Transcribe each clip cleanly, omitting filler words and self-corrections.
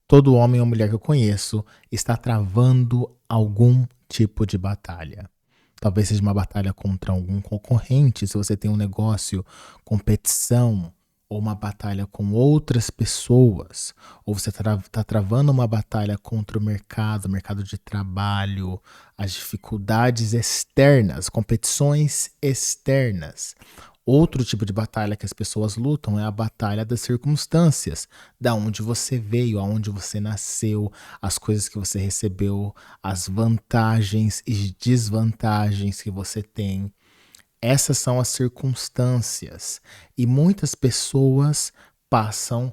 Todo homem ou mulher que eu conheço está travando algum tipo de batalha. Talvez seja uma batalha contra algum concorrente, se você tem um negócio, competição, ou uma batalha com outras pessoas, ou você está travando uma batalha contra o mercado de trabalho, as dificuldades externas, competições externas. Outro tipo de batalha que as pessoas lutam é a batalha das circunstâncias, da onde você veio, aonde você nasceu, as coisas que você recebeu, as vantagens e desvantagens que você tem. Essas são as circunstâncias. E muitas pessoas passam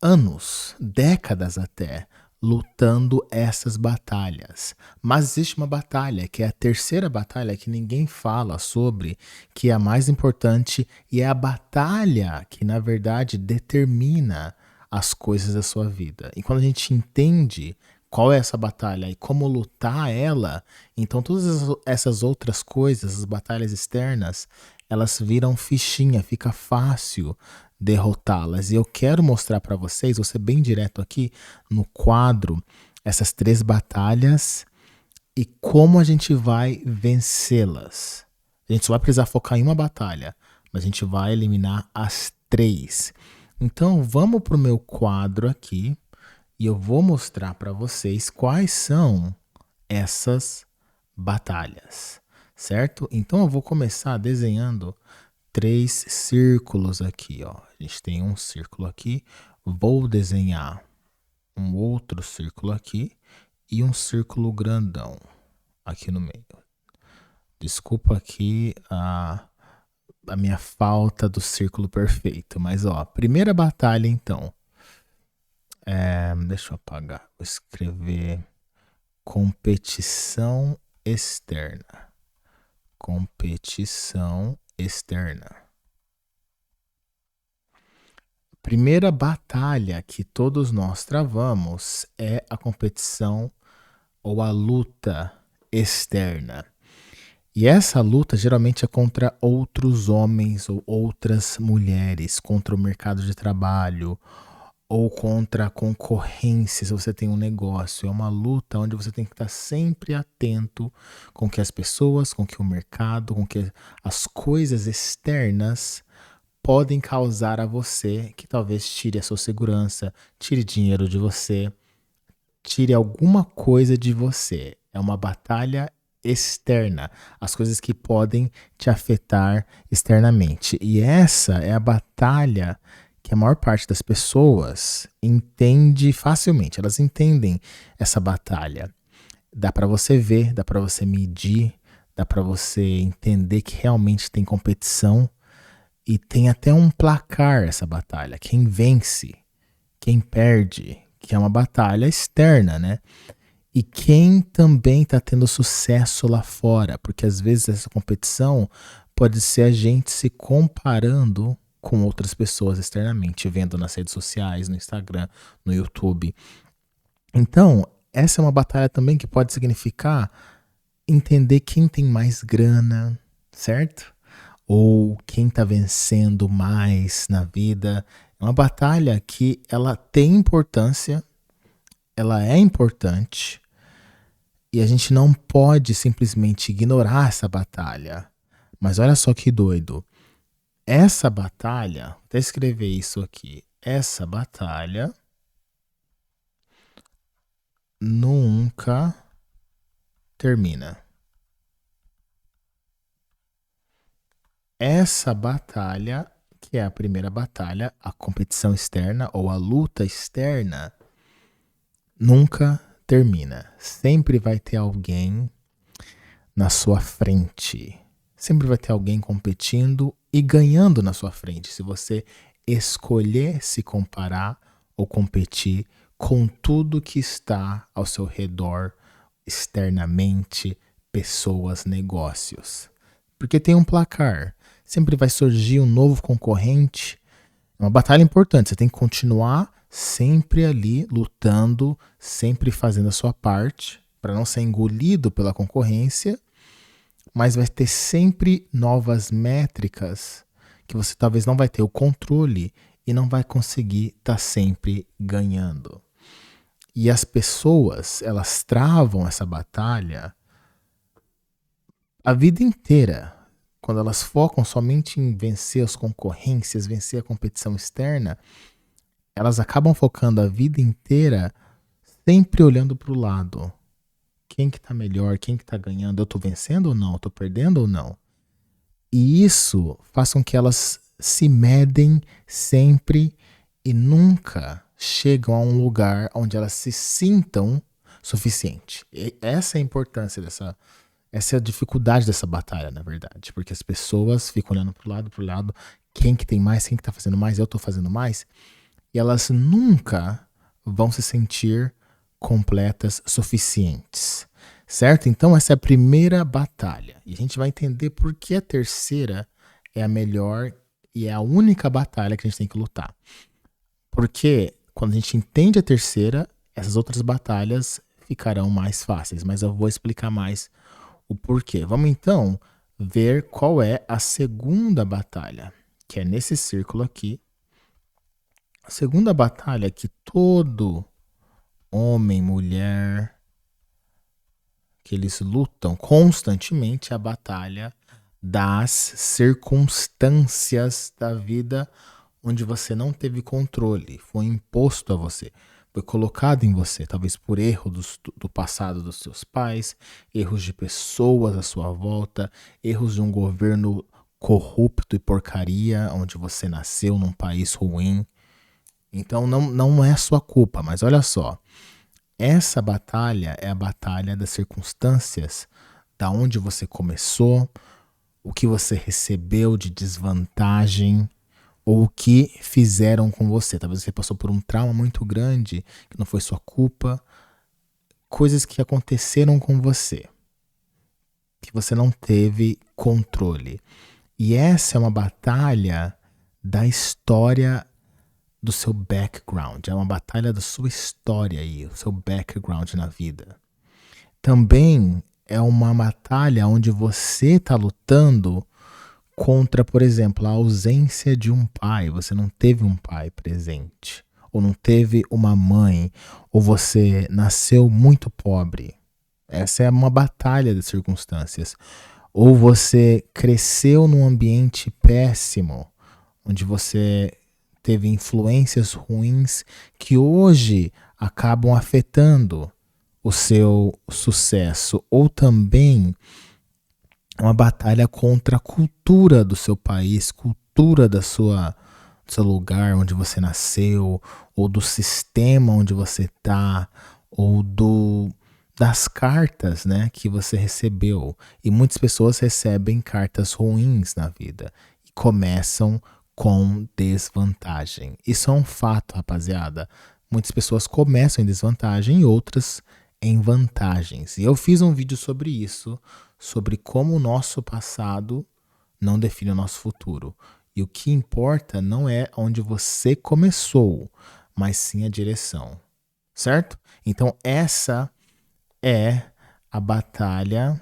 anos, décadas até, lutando essas batalhas. Mas existe uma batalha, que é a terceira batalha que ninguém fala sobre, que é a mais importante e é a batalha que, na verdade, determina as coisas da sua vida. E quando a gente entende qual é essa batalha e como lutar ela, então todas essas outras coisas, as batalhas externas, elas viram fichinha, fica fácil derrotá-las. E eu quero mostrar para vocês, vou ser bem direto aqui no quadro, essas três batalhas e como a gente vai vencê-las. A gente só vai precisar focar em uma batalha, mas a gente vai eliminar as três. Então vamos para o meu quadro aqui e eu vou mostrar para vocês quais são essas batalhas, certo? Então eu vou começar desenhando três círculos aqui, ó. A gente tem um círculo aqui, vou desenhar um outro círculo aqui e um círculo grandão aqui no meio. Desculpa aqui a minha falta do círculo perfeito, mas ó, primeira batalha então. Deixa eu apagar, vou escrever competição externa. Competição externa. Primeira batalha que todos nós travamos é a competição ou a luta externa. E essa luta geralmente é contra outros homens ou outras mulheres, contra o mercado de trabalho ou contra a concorrência se você tem um negócio. É uma luta onde você tem que estar sempre atento com que as pessoas, com que o mercado, com que as coisas externas podem causar a você, que talvez tire a sua segurança, tire dinheiro de você, tire alguma coisa de você. É uma batalha externa, as coisas que podem te afetar externamente. E essa é a batalha que a maior parte das pessoas entende facilmente. Elas entendem essa batalha. Dá para você ver, dá para você medir, dá para você entender que realmente tem competição e tem até um placar essa batalha. Quem vence, quem perde, que é uma batalha externa, né? E quem também está tendo sucesso lá fora, porque às vezes essa competição pode ser a gente se comparando com outras pessoas externamente, vendo nas redes sociais, no Instagram, no YouTube. Então, essa é uma batalha também que pode significar entender quem tem mais grana, certo? Ou quem está vencendo mais na vida. É uma batalha que ela tem importância, ela é importante e a gente não pode simplesmente ignorar essa batalha. Mas olha só que doido. Essa batalha, vou até escrever isso aqui. Essa batalha nunca termina. Essa batalha, que é a primeira batalha, a competição externa ou a luta externa, nunca termina. Sempre vai ter alguém na sua frente. Sempre vai ter alguém competindo e ganhando na sua frente. Se você escolher se comparar ou competir com tudo que está ao seu redor, externamente, pessoas, negócios. Porque tem um placar. Sempre vai surgir um novo concorrente. É uma batalha importante. Você tem que continuar sempre ali lutando, sempre fazendo a sua parte para não ser engolido pela concorrência, mas vai ter sempre novas métricas que você talvez não vai ter o controle e não vai conseguir estar sempre ganhando. E as pessoas, elas travam essa batalha a vida inteira. Quando elas focam somente em vencer as concorrências, vencer a competição externa, elas acabam focando a vida inteira sempre olhando para o lado. Quem que tá melhor? Quem que tá ganhando? Eu tô vencendo ou não? Eu tô perdendo ou não? E isso faz com que elas se medem sempre e nunca chegam a um lugar onde elas se sintam suficiente. E essa é a importância essa é a dificuldade dessa batalha, na verdade, porque as pessoas ficam olhando pro lado, quem que tem mais, quem que tá fazendo mais, eu tô fazendo mais, e elas nunca vão se sentir completas, suficientes. Certo? Então essa é a primeira batalha. E a gente vai entender por que a terceira é a melhor e é a única batalha que a gente tem que lutar. Porque quando a gente entende a terceira, essas outras batalhas ficarão mais fáceis. Mas eu vou explicar mais o porquê. Vamos então ver qual é a segunda batalha, que é nesse círculo aqui. A segunda batalha que todo homem, mulher, que eles lutam constantemente, é a batalha das circunstâncias da vida onde você não teve controle, foi imposto a você, foi colocado em você, talvez por erro do passado dos seus pais, erros de pessoas à sua volta, erros de um governo corrupto e porcaria, onde você nasceu num país ruim. Então não é sua culpa, mas olha só, essa batalha é a batalha das circunstâncias, da onde você começou, o que você recebeu de desvantagem ou o que fizeram com você. Talvez você passou por um trauma muito grande que não foi sua culpa, coisas que aconteceram com você, que você não teve controle. E essa é uma batalha da história do seu background, é uma batalha da sua história aí, o seu background na vida. Também é uma batalha onde você está lutando contra, por exemplo, a ausência de um pai. Você não teve um pai presente, ou não teve uma mãe, ou você nasceu muito pobre. Essa é uma batalha de circunstâncias. Ou você cresceu num ambiente péssimo, onde você teve influências ruins que hoje acabam afetando o seu sucesso, ou também uma batalha contra a cultura do seu país, cultura do seu lugar onde você nasceu, ou do sistema onde você está, ou das cartas, né, que você recebeu. E muitas pessoas recebem cartas ruins na vida e começam com desvantagem. Isso é um fato, rapaziada. Muitas pessoas começam em desvantagem e outras em vantagens. E eu fiz um vídeo sobre isso, sobre como o nosso passado não define o nosso futuro. E o que importa não é onde você começou, mas sim a direção. Certo? Então essa é a batalha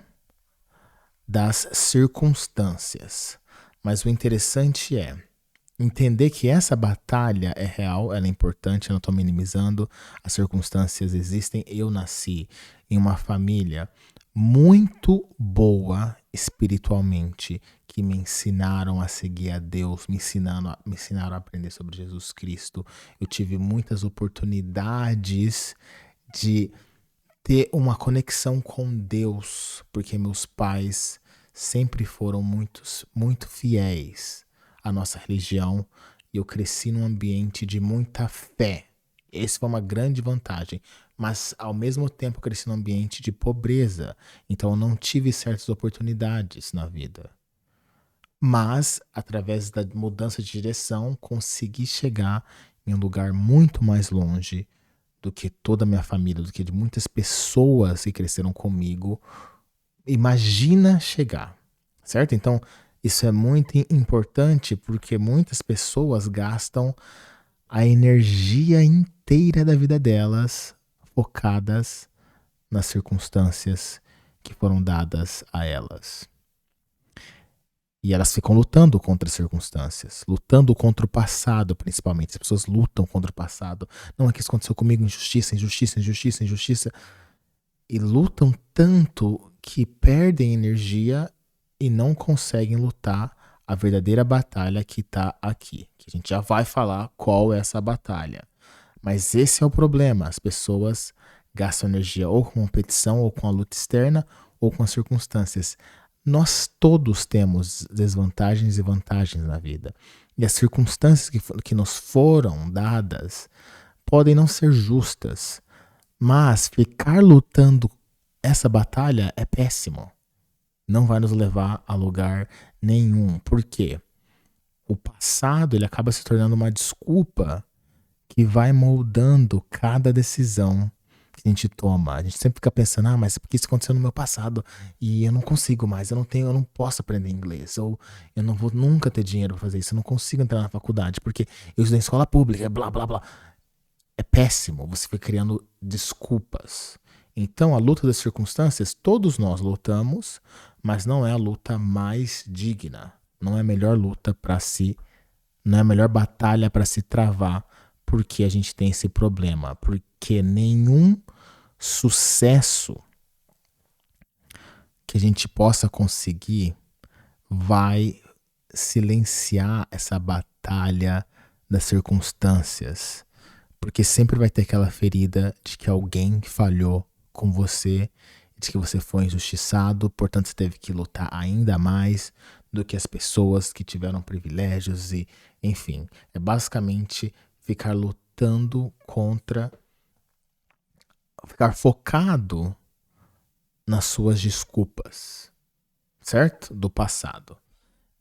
das circunstâncias. Mas o interessante é entender que essa batalha é real, ela é importante, eu não estou minimizando, as circunstâncias existem. Eu nasci em uma família muito boa espiritualmente, que me ensinaram a seguir a Deus, me ensinaram a aprender sobre Jesus Cristo. Eu tive muitas oportunidades de ter uma conexão com Deus, porque meus pais sempre foram muito fiéis à nossa religião e eu cresci num ambiente de muita fé. Essa foi uma grande vantagem, mas ao mesmo tempo eu cresci num ambiente de pobreza, então eu não tive certas oportunidades na vida. Mas, através da mudança de direção, consegui chegar em um lugar muito mais longe do que toda a minha família, do que de muitas pessoas que cresceram comigo. Imagina chegar, certo? Então, isso é muito importante porque muitas pessoas gastam a energia inteira da vida delas focadas nas circunstâncias que foram dadas a elas. E elas ficam lutando contra as circunstâncias, lutando contra o passado, principalmente. As pessoas lutam contra o passado. Não, é que isso aconteceu comigo, injustiça, injustiça, injustiça, injustiça. E lutam tanto que perdem energia e não conseguem lutar a verdadeira batalha que está aqui. Que a gente já vai falar qual é essa batalha. Mas esse é o problema. As pessoas gastam energia ou com competição, ou com a luta externa, ou com as circunstâncias. Nós todos temos desvantagens e vantagens na vida. E as circunstâncias que nos foram dadas podem não ser justas. Mas ficar lutando essa batalha é péssimo. Não vai nos levar a lugar nenhum. Por quê? O passado ele acaba se tornando uma desculpa que vai moldando cada decisão que a gente toma. A gente sempre fica pensando, mas porque isso aconteceu no meu passado e eu não consigo mais, eu não posso aprender inglês, ou eu não vou nunca ter dinheiro para fazer isso, eu não consigo entrar na faculdade porque eu estudei em escola pública, blá blá blá. É péssimo, você fica criando desculpas. Então, a luta das circunstâncias, todos nós lutamos, mas não é a luta mais digna. Não é a melhor luta para se, não é a melhor batalha para se travar, porque a gente tem esse problema. Porque nenhum sucesso que a gente possa conseguir vai silenciar essa batalha das circunstâncias. Porque sempre vai ter aquela ferida de que alguém falhou com você, de que você foi injustiçado, portanto você teve que lutar ainda mais do que as pessoas que tiveram privilégios e, enfim, é basicamente ficar lutando contra, ficar focado nas suas desculpas, certo? Do passado.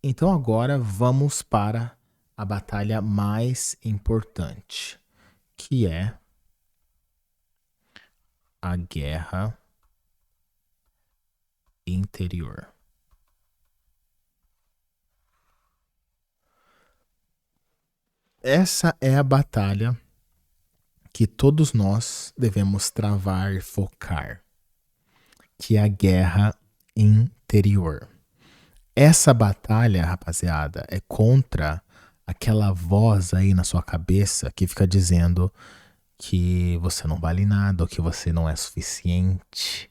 Então agora vamos para a batalha mais importante, que é a guerra interior. Essa é a batalha que todos nós devemos travar e focar, que é a guerra interior. Essa batalha, rapaziada, é contra aquela voz aí na sua cabeça que fica dizendo que você não vale nada, ou que você não é suficiente,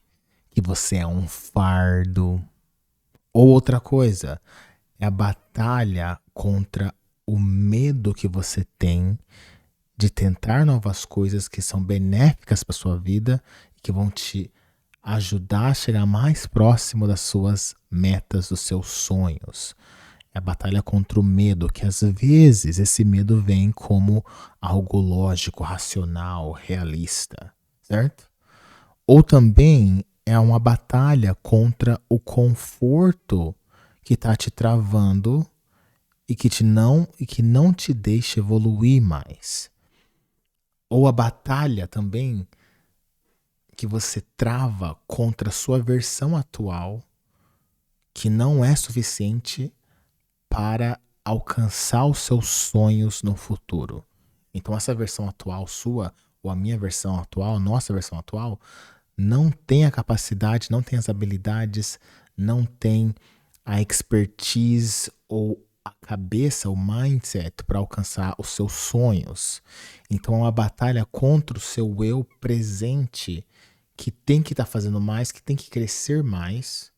que você é um fardo. Ou outra coisa, é a batalha contra o medo que você tem de tentar novas coisas que são benéficas para sua vida e que vão te ajudar a chegar mais próximo das suas metas, dos seus sonhos. É a batalha contra o medo, que às vezes esse medo vem como algo lógico, racional, realista, certo? Ou também é uma batalha contra o conforto que está te travando e que não te deixa evoluir mais. Ou a batalha também que você trava contra a sua versão atual, que não é suficiente para alcançar os seus sonhos no futuro. Então essa versão atual sua, ou a minha versão atual, nossa versão atual, não tem a capacidade, não tem as habilidades, não tem a expertise ou a cabeça, o mindset para alcançar os seus sonhos. Então é uma batalha contra o seu eu presente, que tem que estar fazendo mais, que tem que crescer mais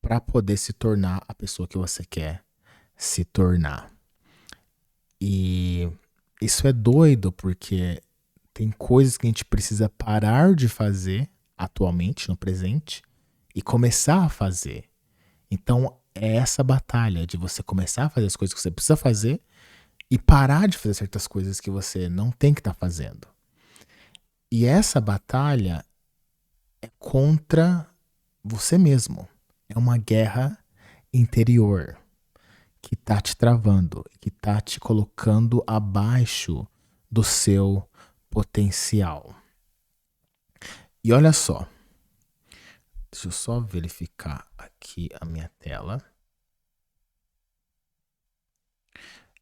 para poder se tornar a pessoa que você quer se tornar. E isso é doido porque tem coisas que a gente precisa parar de fazer atualmente, no presente, e começar a fazer. Então é essa batalha de você começar a fazer as coisas que você precisa fazer e parar de fazer certas coisas que você não tem que estar fazendo. E essa batalha é contra você mesmo. É uma guerra interior que tá te travando, que tá te colocando abaixo do seu potencial. E olha só, deixa eu só verificar aqui a minha tela.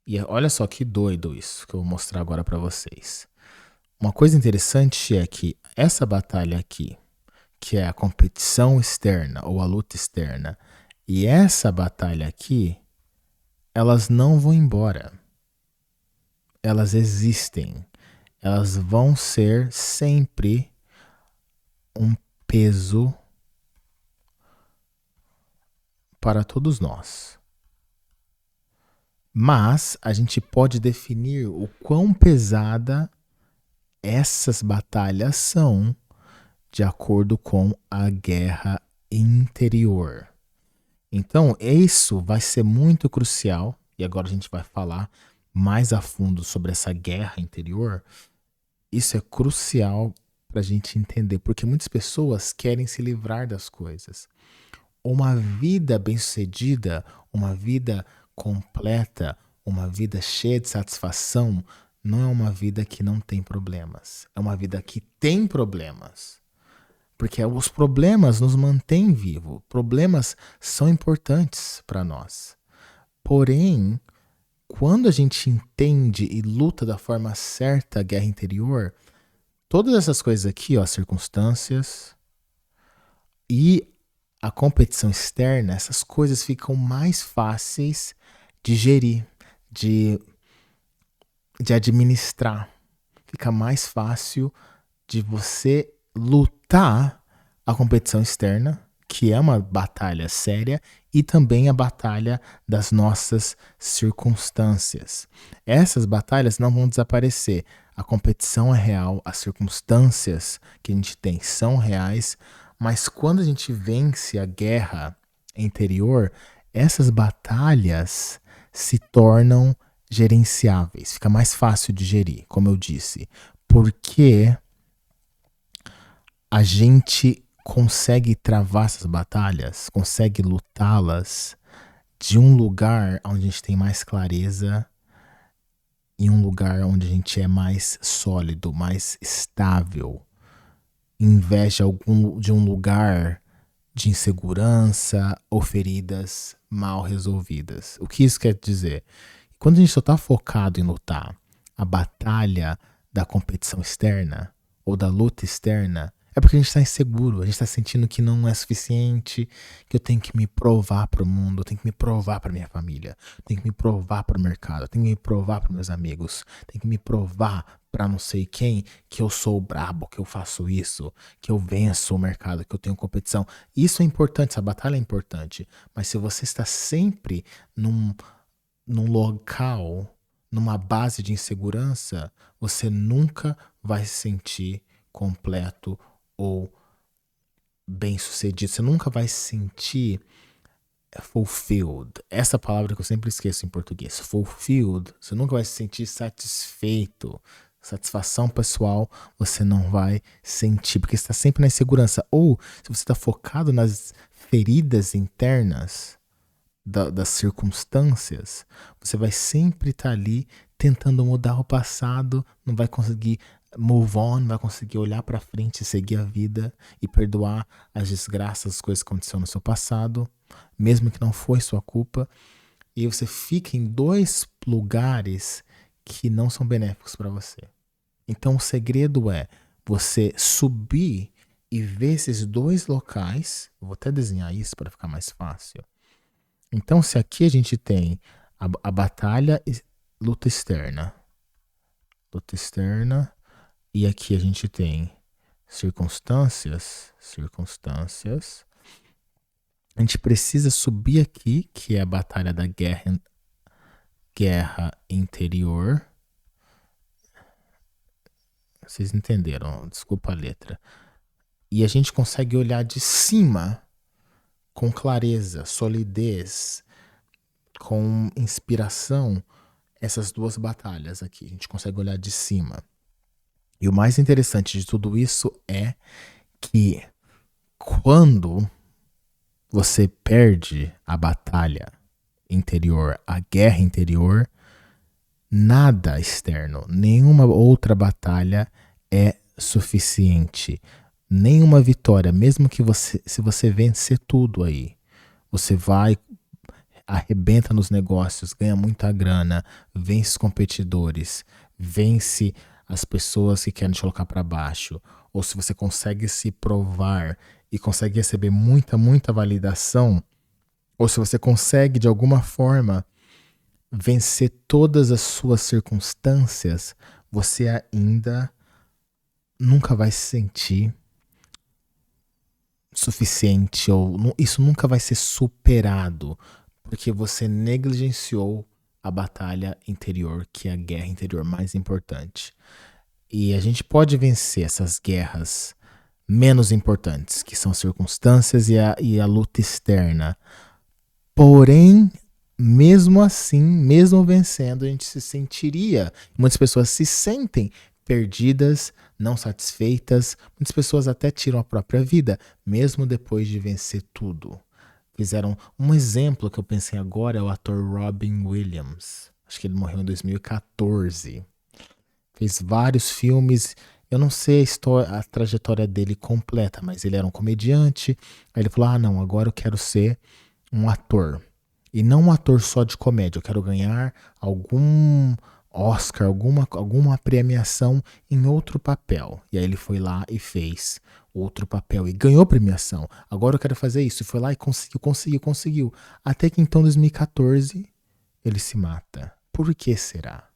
E olha só que doido isso que eu vou mostrar agora para vocês. Uma coisa interessante é que essa batalha aqui, que é a competição externa ou a luta externa, E essa batalha aqui, elas não vão embora. Elas existem. Elas vão ser sempre um peso para todos nós. Mas a gente pode definir o quão pesada essas batalhas são de acordo com a guerra interior. Então, isso vai ser muito crucial, e agora a gente vai falar mais a fundo sobre essa guerra interior. Isso é crucial para a gente entender, porque muitas pessoas querem se livrar das coisas. Uma vida bem-sucedida, uma vida completa, uma vida cheia de satisfação, não é uma vida que não tem problemas. É uma vida que tem problemas. Porque os problemas nos mantêm vivos. Problemas são importantes para nós. Porém, quando a gente entende e luta da forma certa a guerra interior, todas essas coisas aqui, ó, circunstâncias e a competição externa, essas coisas ficam mais fáceis de gerir, de administrar. Fica mais fácil de você lutar a competição externa, que é uma batalha séria, e também a batalha das nossas circunstâncias. Essas batalhas não vão desaparecer. A competição é real, as circunstâncias que a gente tem são reais, mas quando a gente vence a guerra interior, essas batalhas se tornam gerenciáveis, fica mais fácil de gerir, como eu disse, porque a gente consegue travar essas batalhas, consegue lutá-las de um lugar onde a gente tem mais clareza e um lugar onde a gente é mais sólido, mais estável, em vez de um lugar de insegurança ou feridas mal resolvidas. O que isso quer dizer? Quando a gente só está focado em lutar a batalha da competição externa ou da luta externa, é porque a gente está inseguro, a gente está sentindo que não é suficiente, que eu tenho que me provar para o mundo, eu tenho que me provar para minha família, eu tenho que me provar para o mercado, eu tenho que me provar para meus amigos, eu tenho que me provar para não sei quem que eu sou brabo, que eu faço isso, que eu venço o mercado, que eu tenho competição. Isso é importante, essa batalha é importante, mas se você está sempre num local, numa base de insegurança, você nunca vai se sentir completo ou bem-sucedido. Você nunca vai se sentir fulfilled. Essa palavra que eu sempre esqueço em português. Fulfilled. Você nunca vai se sentir satisfeito. Satisfação pessoal você não vai sentir, porque você está sempre na insegurança. Ou se você está focado nas feridas internas das circunstâncias, você vai sempre estar ali tentando mudar o passado, não vai conseguir move on, não vai conseguir olhar para frente e seguir a vida e perdoar as desgraças, as coisas que aconteceram no seu passado, mesmo que não foi sua culpa. E você fica em dois lugares que não são benéficos para você. Então o segredo é você subir e ver esses dois locais. Eu vou até desenhar isso para ficar mais fácil. Então, se aqui a gente tem a batalha, luta externa, e aqui a gente tem circunstâncias, a gente precisa subir aqui, que é a batalha da guerra interior. Vocês entenderam, desculpa a letra. E a gente consegue olhar de cima com clareza, solidez, com inspiração, essas duas batalhas aqui. A gente consegue olhar de cima. E o mais interessante de tudo isso é que quando você perde a batalha interior, a guerra interior, nada externo, nenhuma outra batalha é suficiente. Nenhuma vitória, mesmo que se você vencer tudo aí, você vai, arrebenta nos negócios, ganha muita grana, vence os competidores, vence as pessoas que querem te colocar para baixo, ou se você consegue se provar e consegue receber muita validação, ou se você consegue de alguma forma vencer todas as suas circunstâncias, você ainda nunca vai se sentir suficiente, ou isso nunca vai ser superado, porque você negligenciou a batalha interior, que é a guerra interior mais importante. E a gente pode vencer essas guerras menos importantes, que são as circunstâncias e a luta externa. Porém, mesmo assim, mesmo vencendo, a gente se sentiria. Muitas pessoas se sentem perdidas, não satisfeitas. Muitas pessoas até tiram a própria vida, mesmo depois de vencer tudo. Fizeram um exemplo que eu pensei agora é o ator Robin Williams. Acho que ele morreu em 2014. Fez vários filmes. Eu não sei a trajetória dele completa, mas ele era um comediante. Aí ele falou: ah, não, agora eu quero ser um ator. E não um ator só de comédia. Eu quero ganhar algum Oscar, alguma premiação em outro papel. E aí ele foi lá e fez outro papel e ganhou premiação. Agora eu quero fazer isso. E foi lá e conseguiu. Até que então, em 2014, ele se mata. Por que será?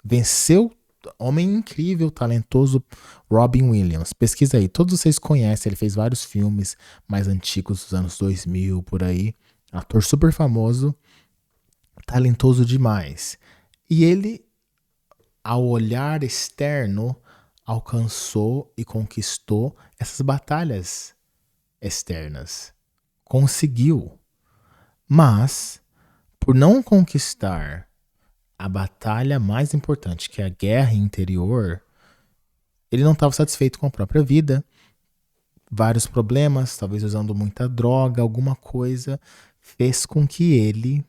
Venceu homem incrível, talentoso, Robin Williams. Pesquisa aí, todos vocês conhecem, ele fez vários filmes mais antigos dos anos 2000, por aí. Ator super famoso, talentoso demais. E ele, ao olhar externo, alcançou e conquistou essas batalhas externas. Conseguiu. Mas, por não conquistar a batalha mais importante, que é a guerra interior, ele não estava satisfeito com a própria vida. Vários problemas, talvez usando muita droga, alguma coisa, fez com que ele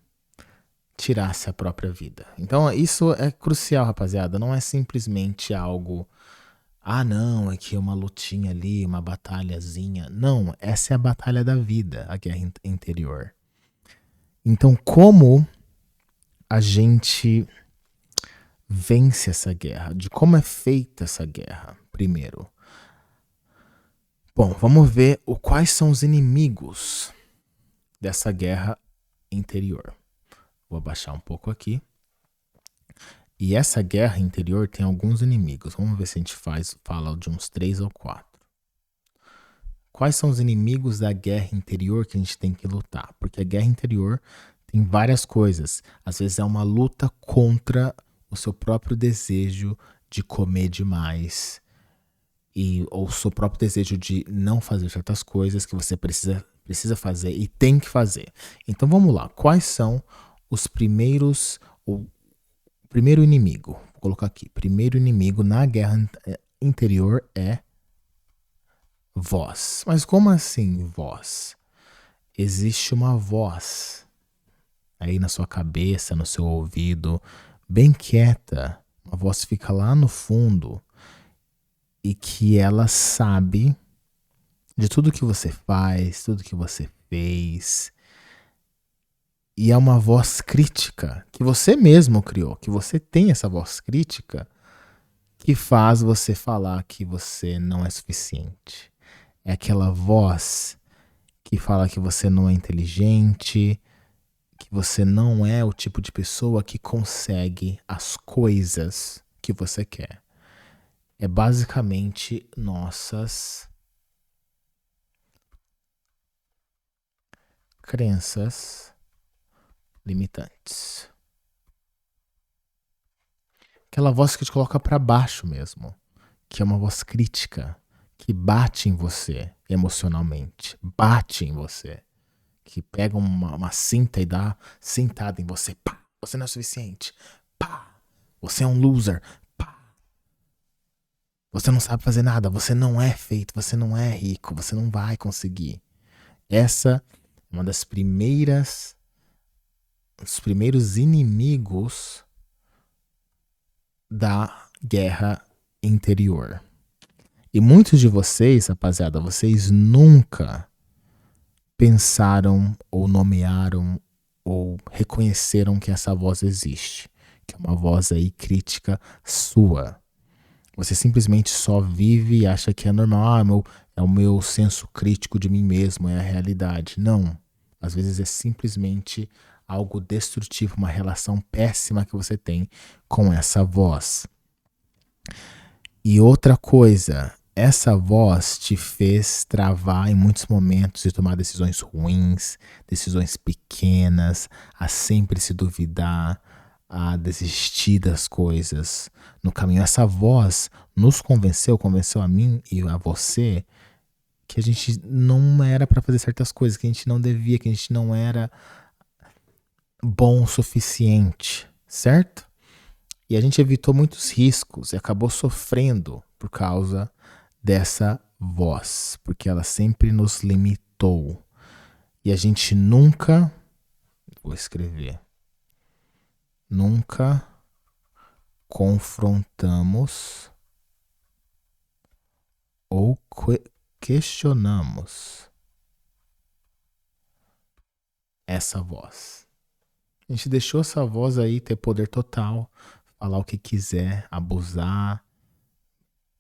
tirasse a própria vida. Então isso é crucial, rapaziada. Não é simplesmente algo, ah não, é que é uma lutinha ali, uma batalhazinha. Não, essa é a batalha da vida, a guerra interior. Então como a gente vence essa guerra? De como é feita essa guerra, primeiro. Bom, vamos ver quais são os inimigos dessa guerra interior. Vou abaixar um pouco aqui. E essa guerra interior tem alguns inimigos. Vamos ver se a gente fala de uns 3 ou 4. Quais são os inimigos da guerra interior que a gente tem que lutar? Porque a guerra interior tem várias coisas. Às vezes é uma luta contra o seu próprio desejo de comer demais, ou o seu próprio desejo de não fazer certas coisas que você precisa fazer e tem que fazer. Então vamos lá. Quais são os primeiros... O primeiro inimigo, vou colocar aqui. Primeiro inimigo na guerra interior é voz. Mas como assim voz? Existe uma voz aí na sua cabeça, no seu ouvido, bem quieta. Uma voz fica lá no fundo e que ela sabe de tudo que você faz, tudo que você fez. E é uma voz crítica que você mesmo criou, que você tem essa voz crítica que faz você falar que você não é suficiente. É aquela voz que fala que você não é inteligente, que você não é o tipo de pessoa que consegue as coisas que você quer. É basicamente nossas crenças limitantes. Aquela voz que te coloca para baixo mesmo, que é uma voz crítica, que bate em você emocionalmente, bate em você, que pega uma cinta e dá cintada em você. Pá, você não é suficiente. Pá, você é um loser. Pá, você não sabe fazer nada. Você não é feito. Você não é rico. Você não vai conseguir. Essa é uma das primeiras, os primeiros inimigos da guerra interior. E muitos de vocês, rapaziada, vocês nunca pensaram ou nomearam ou reconheceram que essa voz existe, que é uma voz aí crítica sua. Você simplesmente só vive e acha que é normal, é o meu senso crítico de mim mesmo, é a realidade. Não. Às vezes é simplesmente algo destrutivo, uma relação péssima que você tem com essa voz. E outra coisa, essa voz te fez travar em muitos momentos e tomar decisões ruins, decisões pequenas, a sempre se duvidar, a desistir das coisas no caminho. Essa voz nos convenceu a mim e a você que a gente não era para fazer certas coisas, que a gente não devia, que a gente não era bom o suficiente, certo? E a gente evitou muitos riscos e acabou sofrendo por causa dessa voz, porque ela sempre nos limitou. E a gente nunca, vou escrever, nunca confrontamos ou questionamos essa voz. A gente deixou essa voz aí ter poder total, falar o que quiser, abusar,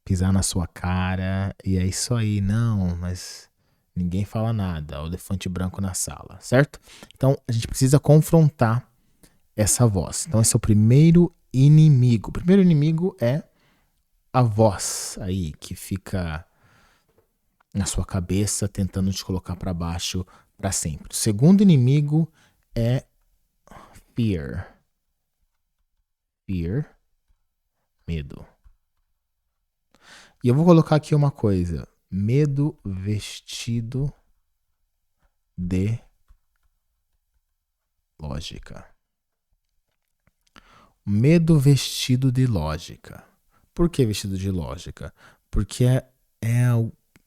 pisar na sua cara, e é isso aí, não, mas ninguém fala nada, o elefante branco na sala, certo? Então a gente precisa confrontar essa voz. Então esse é o primeiro inimigo. O primeiro inimigo é a voz aí que fica na sua cabeça tentando te colocar para baixo para sempre. O segundo inimigo é fear. Fear, medo. E eu vou colocar aqui uma coisa: medo vestido de lógica. Medo vestido de lógica. Por que vestido de lógica? Porque é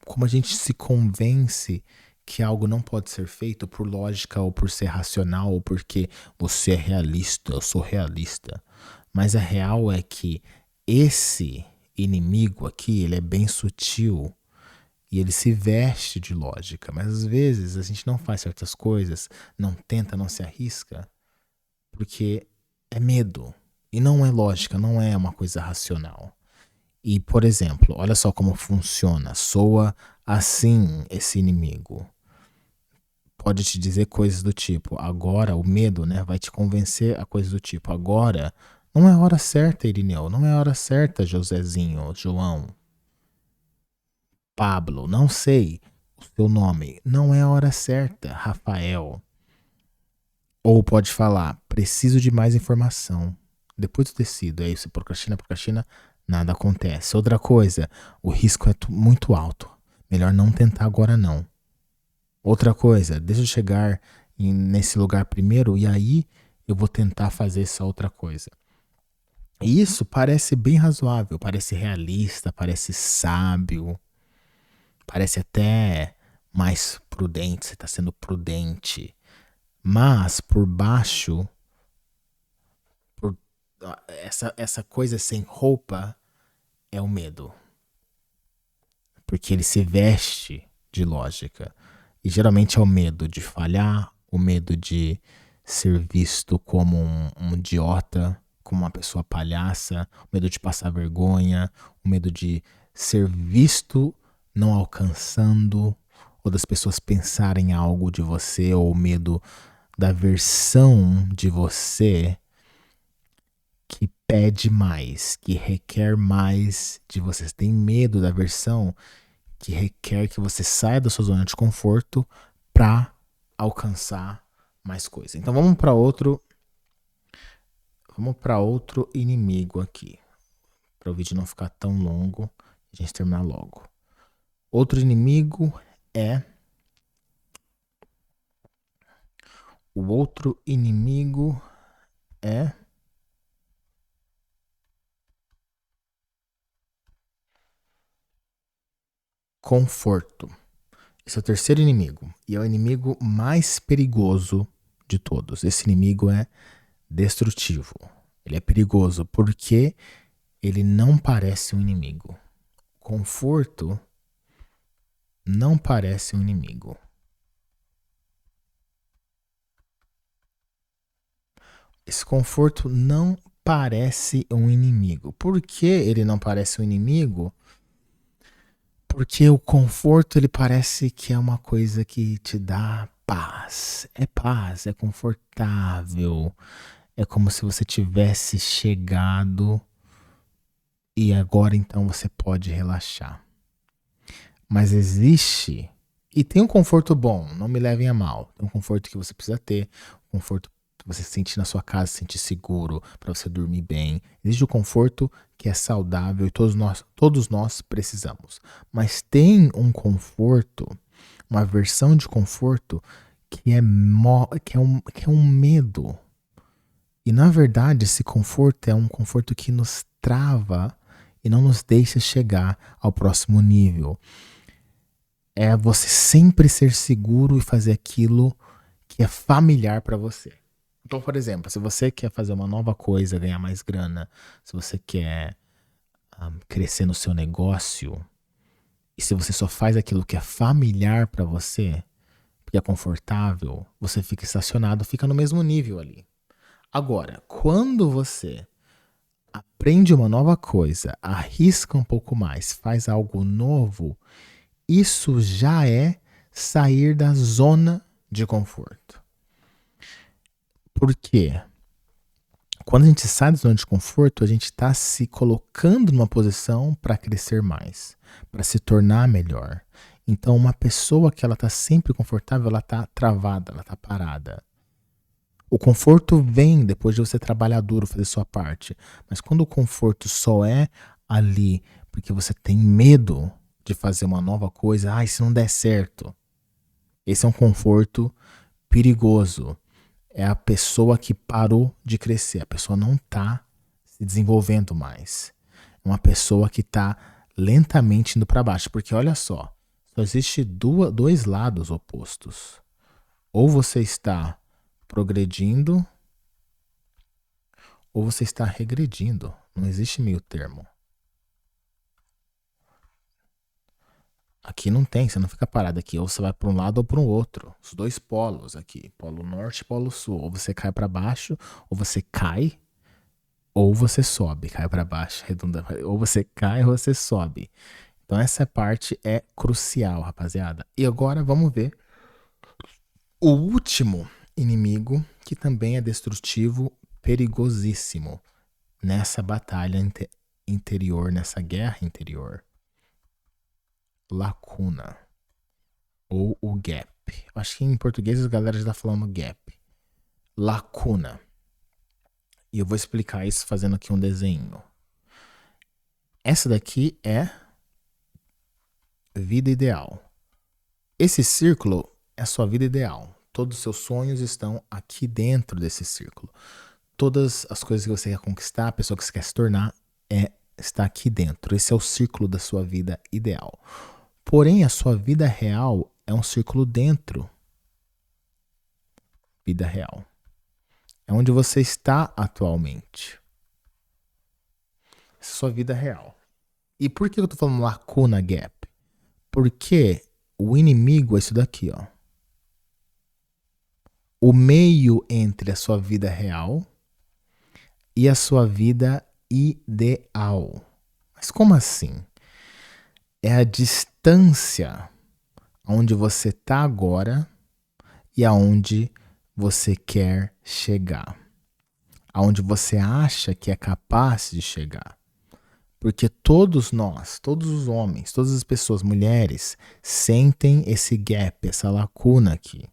como a gente se convence que algo não pode ser feito por lógica ou por ser racional ou porque você é realista, eu sou realista. Mas a real é que esse inimigo aqui, ele é bem sutil e ele se veste de lógica, mas às vezes a gente não faz certas coisas, não tenta, não se arrisca, porque é medo e não é lógica, não é uma coisa racional. E, por exemplo, olha só como funciona, soa assim esse inimigo. Pode te dizer coisas do tipo, agora o medo, né, vai te convencer a coisas do tipo, agora não é a hora certa, Irineu, não é a hora certa, Josézinho, João, Pablo, não sei o seu nome, não é a hora certa, Rafael. Ou pode falar, preciso de mais informação. Depois do tecido, é isso, procrastina, nada acontece. Outra coisa, o risco é muito alto, melhor não tentar agora não. Outra coisa, deixa eu chegar nesse lugar primeiro e aí eu vou tentar fazer essa outra coisa. E isso parece bem razoável, parece realista, parece sábio, parece até mais prudente, você está sendo prudente. Mas por baixo, por essa coisa sem roupa é o medo. Porque ele se veste de lógica. E geralmente é o medo de falhar, o medo de ser visto como um idiota, como uma pessoa palhaça, o medo de passar vergonha, o medo de ser visto não alcançando, ou das pessoas pensarem algo de você, ou o medo da versão de você que pede mais, que requer mais de você. Você tem medo da versão que requer que você saia da sua zona de conforto para alcançar mais coisa. Então vamos para outro inimigo aqui, para o vídeo não ficar tão longo e a gente terminar logo. Outro inimigo é conforto. Esse é o terceiro inimigo e é o inimigo mais perigoso de todos. Esse inimigo é destrutivo. Ele é perigoso porque ele não parece um inimigo. Conforto não parece um inimigo. Esse conforto não parece um inimigo. Por que ele não parece um inimigo? Porque o conforto ele parece que é uma coisa que te dá paz, é confortável. É como se você tivesse chegado e agora então você pode relaxar. Mas existe, e tem um conforto bom, não me levem a mal. Tem um conforto que você precisa ter, um conforto que você sente na sua casa, se sentir seguro, para você dormir bem. Existe o conforto que é saudável e todos nós precisamos. Mas tem um conforto, uma versão de conforto que é um medo. E na verdade, esse conforto é um conforto que nos trava e não nos deixa chegar ao próximo nível. É você sempre ser seguro e fazer aquilo que é familiar para você. Então, por exemplo, se você quer fazer uma nova coisa, ganhar mais grana, se você quer crescer no seu negócio, e se você só faz aquilo que é familiar para você, que é confortável, você fica estacionado, fica no mesmo nível ali. Agora, quando você aprende uma nova coisa, arrisca um pouco mais, faz algo novo, isso já é sair da zona de conforto. Por quê? Quando a gente sai da zona de conforto, a gente está se colocando numa posição para crescer mais, para se tornar melhor. Então, uma pessoa que ela está sempre confortável, ela está travada, ela está parada. O conforto vem depois de você trabalhar duro, fazer sua parte. Mas quando o conforto só é ali porque você tem medo de fazer uma nova coisa, se não der certo. Esse é um conforto perigoso. É a pessoa que parou de crescer. A pessoa não está se desenvolvendo mais. É uma pessoa que está lentamente indo para baixo. Porque olha só existe dois lados opostos. Ou você está progredindo, ou você está regredindo. Não existe meio termo. Aqui não tem, você não fica parado aqui. Ou você vai para um lado ou para o outro. Os dois polos aqui, polo norte e polo sul. Ou você cai para baixo, ou você cai, ou você sobe. Cai para baixo, redunda. Ou você cai ou você sobe. Então essa parte é crucial, rapaziada. E agora vamos ver o último inimigo, que também é destrutivo, perigosíssimo nessa batalha interior, nessa guerra interior. Lacuna. Ou o gap. Eu acho que em português a galera já tá falando gap. Lacuna. E eu vou explicar isso fazendo aqui um desenho. Essa daqui é vida ideal. Esse círculo é a sua vida ideal. Todos os seus sonhos estão aqui dentro desse círculo. Todas as coisas que você quer conquistar, a pessoa que você quer se tornar, está aqui dentro. Esse é o círculo da sua vida ideal. Porém, a sua vida real é um círculo dentro. Vida real. É onde você está atualmente. Essa é a sua vida real. E por que eu tô falando lacuna gap? Porque o inimigo é isso daqui, ó. O meio entre a sua vida real e a sua vida ideal. Mas como assim? É a distância onde você está agora e aonde você quer chegar. Aonde você acha que é capaz de chegar. Porque todos nós, todos os homens, todas as pessoas, mulheres, sentem esse gap, essa lacuna aqui.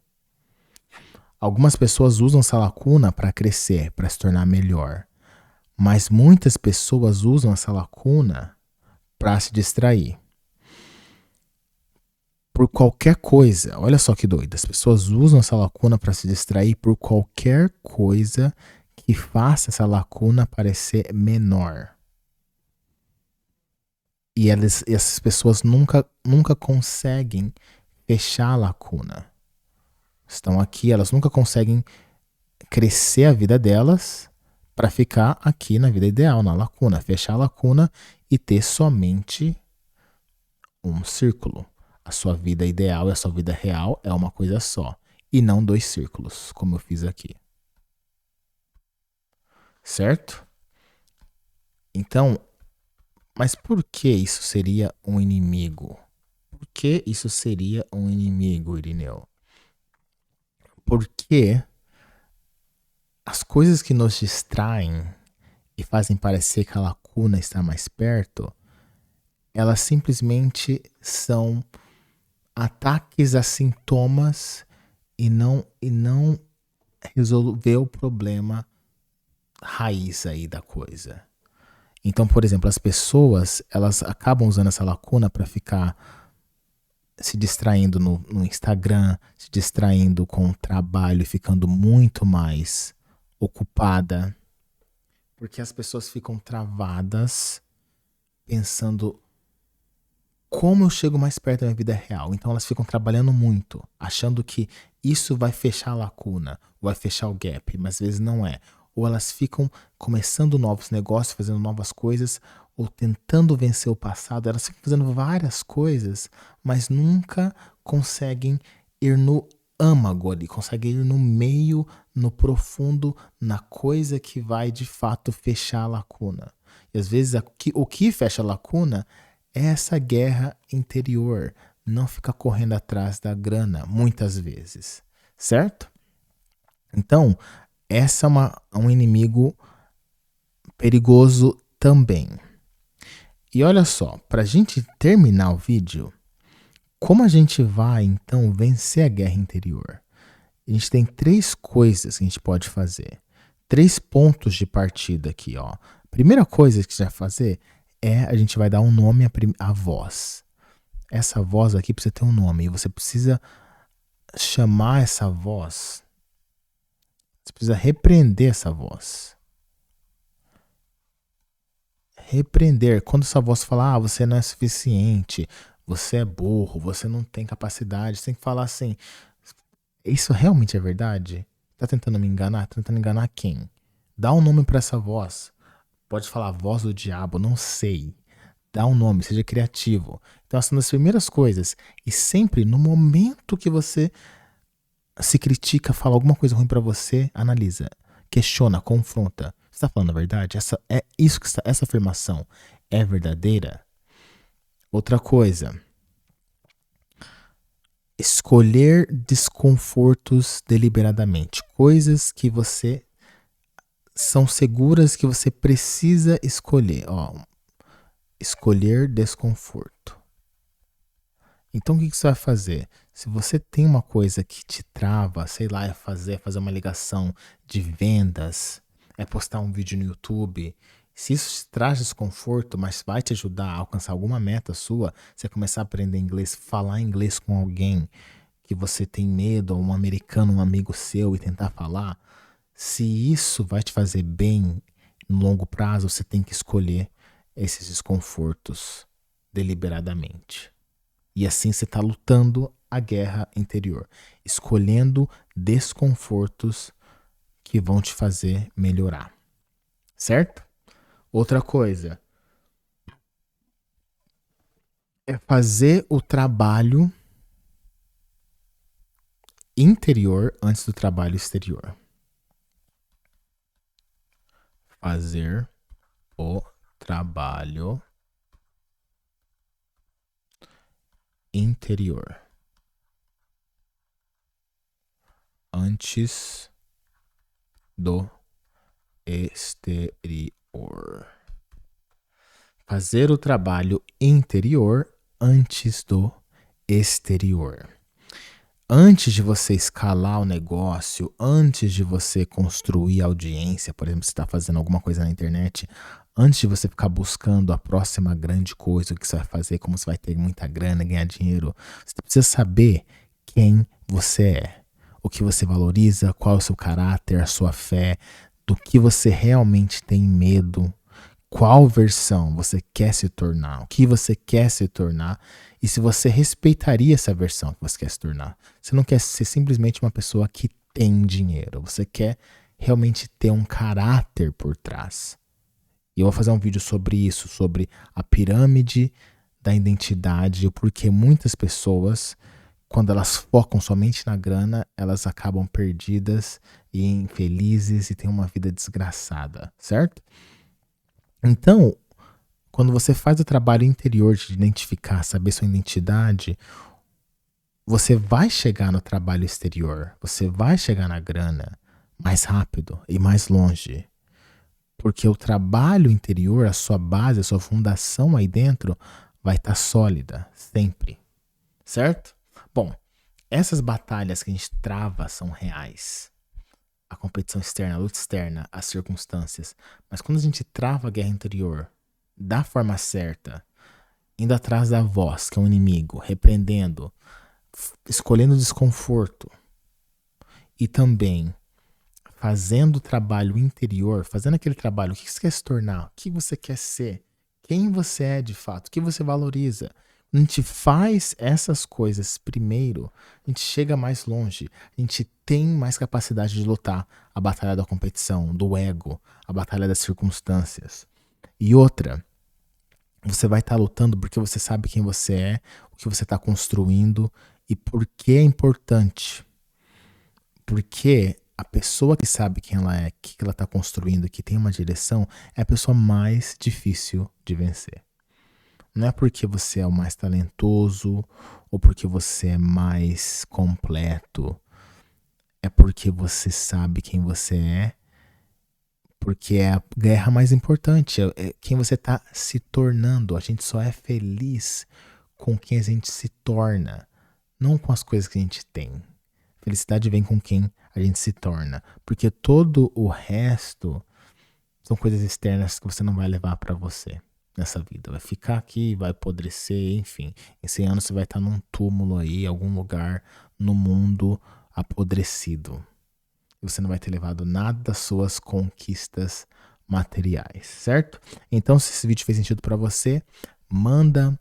Algumas pessoas usam essa lacuna para crescer, para se tornar melhor. Mas muitas pessoas usam essa lacuna para se distrair. Por qualquer coisa, olha só que doido, as pessoas usam essa lacuna para se distrair por qualquer coisa que faça essa lacuna parecer menor. E essas pessoas nunca conseguem fechar a lacuna. Estão aqui, elas nunca conseguem crescer a vida delas para ficar aqui na vida ideal, na lacuna, fechar a lacuna e ter somente um círculo. A sua vida ideal e a sua vida real é uma coisa só, e não dois círculos, como eu fiz aqui. Certo? Então, mas por que isso seria um inimigo? Por que isso seria um inimigo, Irineu? Porque as coisas que nos distraem e fazem parecer que a lacuna está mais perto, elas simplesmente são ataques a sintomas e não resolver o problema raiz aí da coisa. Então, por exemplo, as pessoas, elas acabam usando essa lacuna para ficar se distraindo no Instagram, se distraindo com o trabalho e ficando muito mais ocupada, porque as pessoas ficam travadas pensando como eu chego mais perto da minha vida real. Então elas ficam trabalhando muito, achando que isso vai fechar a lacuna, vai fechar o gap, mas às vezes não é. Ou elas ficam começando novos negócios, fazendo novas coisas, ou tentando vencer o passado. Elas ficam fazendo várias coisas, mas nunca conseguem ir no âmago ali, conseguem ir no meio, no profundo, na coisa que vai de fato fechar a lacuna. E às vezes o que fecha a lacuna é essa guerra interior, não ficar correndo atrás da grana, muitas vezes, certo? Então, essa é um inimigo perigoso também. E olha só, para a gente terminar o vídeo, como a gente vai então vencer a guerra interior? A gente tem 3 coisas que a gente pode fazer. 3 pontos de partida aqui, ó. Primeira coisa que você vai fazer é a gente vai dar um nome à voz. Essa voz aqui precisa ter um nome e você precisa chamar essa voz. Você precisa repreender essa voz. Repreender. Quando essa voz falar, você não é suficiente, você é burro, você não tem capacidade, você tem que falar assim, isso realmente é verdade? Tá tentando me enganar? Tá tentando enganar quem? Dá um nome para essa voz. Pode falar voz do diabo, não sei. Dá um nome, seja criativo. Então, essas são as primeiras coisas. E sempre no momento que você se critica, fala alguma coisa ruim pra você, analisa, questiona, confronta. Você tá falando a verdade? Essa afirmação é verdadeira? Outra coisa, escolher desconfortos deliberadamente, coisas que você são seguras que você precisa escolher, ó. Escolher desconforto. Então o que você vai fazer? Se você tem uma coisa que te trava, sei lá, é fazer uma ligação de vendas, é postar um vídeo no YouTube, se isso te traz desconforto, mas vai te ajudar a alcançar alguma meta sua, você começar a aprender inglês, falar inglês com alguém que você tem medo, ou um americano, um amigo seu, e tentar falar, se isso vai te fazer bem no longo prazo, você tem que escolher esses desconfortos deliberadamente. E assim você está lutando a guerra interior, escolhendo desconfortos que vão te fazer melhorar, certo? Outra coisa é fazer o trabalho interior antes do trabalho exterior. Fazer o trabalho interior antes do exterior. Fazer o trabalho interior antes do exterior. Antes de você escalar o negócio, antes de você construir audiência, por exemplo, você está fazendo alguma coisa na internet, antes de você ficar buscando a próxima grande coisa, o que você vai fazer, como você vai ter muita grana, ganhar dinheiro, você precisa saber quem você é, o que você valoriza, qual é o seu caráter, a sua fé, do que você realmente tem medo, qual versão você quer se tornar, o que você quer se tornar e se você respeitaria essa versão que você quer se tornar. Você não quer ser simplesmente uma pessoa que tem dinheiro, você quer realmente ter um caráter por trás. E eu vou fazer um vídeo sobre isso, sobre a pirâmide da identidade e o porquê muitas pessoas, quando elas focam somente na grana, elas acabam perdidas e infelizes e têm uma vida desgraçada, certo? Então, quando você faz o trabalho interior de identificar, saber sua identidade, você vai chegar no trabalho exterior, você vai chegar na grana mais rápido e mais longe. Porque o trabalho interior, a sua base, a sua fundação aí dentro vai estar sólida, sempre. Certo? Bom, essas batalhas que a gente trava são reais. A competição externa, a luta externa, as circunstâncias. Mas quando a gente trava a guerra interior da forma certa, indo atrás da voz, que é um inimigo, repreendendo, escolhendo o desconforto e também fazendo o trabalho interior, fazendo aquele trabalho, o que você quer se tornar, o que você quer ser, quem você é de fato, o que você valoriza. A gente faz essas coisas primeiro, a gente chega mais longe, a gente tem mais capacidade de lutar a batalha da competição, do ego, a batalha das circunstâncias. E outra, você vai estar lutando porque você sabe quem você é, o que você está construindo e por que é importante. Porque a pessoa que sabe quem ela é, o que ela está construindo, que tem uma direção, é a pessoa mais difícil de vencer. Não é porque você é o mais talentoso ou porque você é mais completo. É porque você sabe quem você é, porque é a guerra mais importante, é quem você está se tornando. A gente só é feliz com quem a gente se torna, não com as coisas que a gente tem. Felicidade vem com quem a gente se torna, porque todo o resto são coisas externas que você não vai levar para você nessa vida. Vai ficar aqui, vai apodrecer, enfim. Em 100 anos você vai estar num túmulo aí, algum lugar no mundo apodrecido. E você não vai ter levado nada das suas conquistas materiais, certo? Então, se esse vídeo fez sentido para você, manda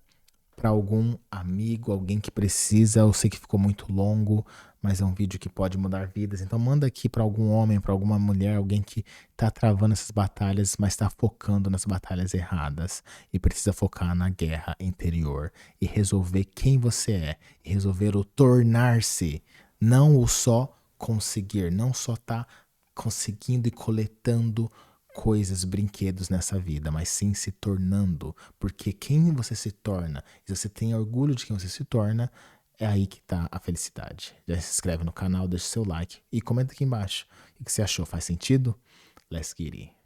para algum amigo, alguém que precisa. Eu sei que ficou muito longo, mas é um vídeo que pode mudar vidas. Então manda aqui para algum homem, para alguma mulher, alguém que está travando essas batalhas, mas está focando nas batalhas erradas e precisa focar na guerra interior e resolver quem você é e resolver o tornar-se, não o só conseguir, não só tá conseguindo e coletando coisas, brinquedos nessa vida, mas sim se tornando, porque quem você se torna, se você tem orgulho de quem você se torna, é aí que tá a felicidade. Já se inscreve no canal, deixa seu like e comenta aqui embaixo. O que você achou? Faz sentido? Let's get it.